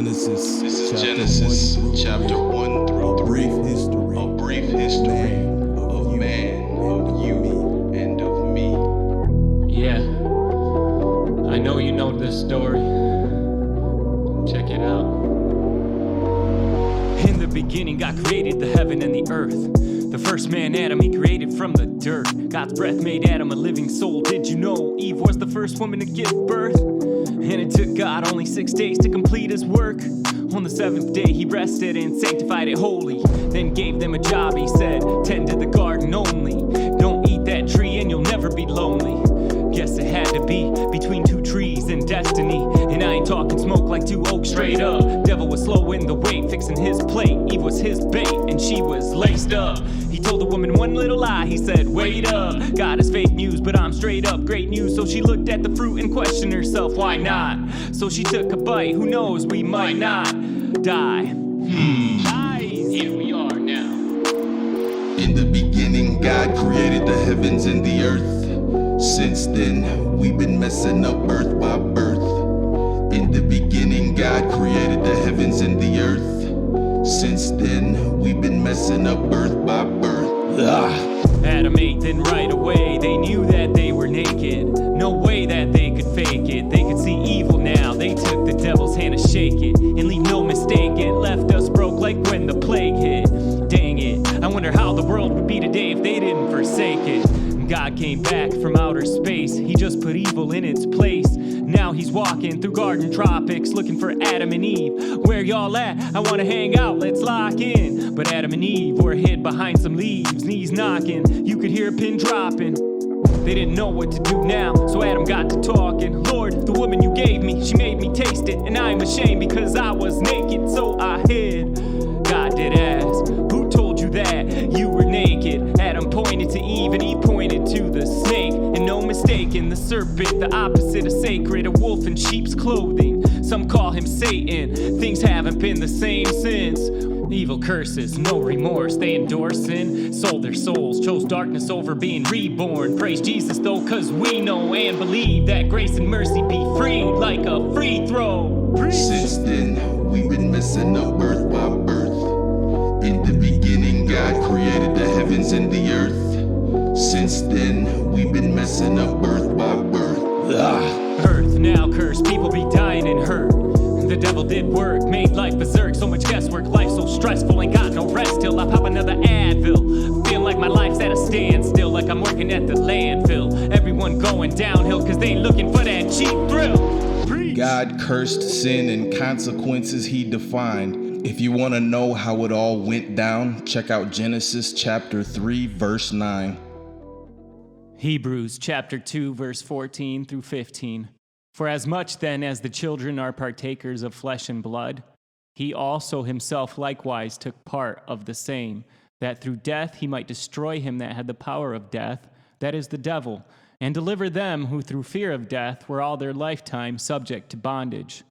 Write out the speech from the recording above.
Genesis chapter 1 through 3. A brief history of man, of you, and of me. Yeah, I know you know this story. Check it out. In the beginning, God created the heaven and the earth. The first man, Adam, he created from the dirt. God's breath made Adam a living soul. Did you know Eve was the first woman to give birth? And it took God only 6 days to complete his work. On the seventh day, he rested and sanctified it holy. Then gave them a job, he said, tend to the garden only. Don't eat that tree and you'll never be lonely. Guess it had to be between two trees and destiny. And I ain't talking smoke like two oaks, straight up. Devil was slow in the wait, fixing his plate. Eve was his bait, and she was laced up. He told the woman one little lie, he said, wait up. God is fake news, but I'm straight up great news. So she looked at the fruit and questioned herself, why not? So she took a bite, who knows, we might not die. Here we are now. In the beginning, God created the heavens and the earth. Since then, we've been messing up birth by birth. In the beginning, God created the heavens and the earth. Since then, we've been messing up birth by birth. Adam ate, then right away they knew that they were naked. No way that they could fake it. They could see evil now. They took the devil's hand to shake it. And leave no mistake, it left us broke like when the plague hit. Dang it, I wonder how the world would be today if they didn't forsake it. God came back from outer space. He just put evil in its place. Now he's walking through garden tropics looking for Adam and Eve. Where y'all at? I wanna hang out, let's lock in. But Adam and Eve were hid behind some leaves, knees knocking. You could hear a pin dropping. They didn't know what to do now, so Adam got to talking. Lord, the woman you gave me, she made me taste it. And I'm ashamed because I was naked, so I hid. God did ask, who told you that you were naked? Adam pointed to Eve and he pointed to the snake. And no mistaking, the serpent, the opposite of sacred, a wolf in sheep's clothing. Some call him Satan, things haven't been the same since. Evil curses, no remorse, they endorse sin. Sold their souls, chose darkness over being reborn. Praise Jesus though, cause we know and believe that grace and mercy be free like a free throw. Since then, we've been messing up birth by birth. In the beginning, God created the heavens and the earth. Since then, we've been messing up birth by birth. Earth now cursed, people be dying and hurt. The devil did work, made life berserk. So much guesswork, life so stressful, ain't got no rest till I pop another Advil. Feeling like my life's at a standstill, like I'm working at the landfill. Everyone going downhill cause they looking for that cheap thrill. Preach. God cursed sin and consequences he defined. If you want to know how it all went down, check out Genesis chapter 3, verse 9. Hebrews chapter 2, verse 14 through 15. For as much then as the children are partakers of flesh and blood, he also himself likewise took part of the same, that through death he might destroy him that had the power of death, that is the devil, and deliver them who through fear of death were all their lifetime subject to bondage.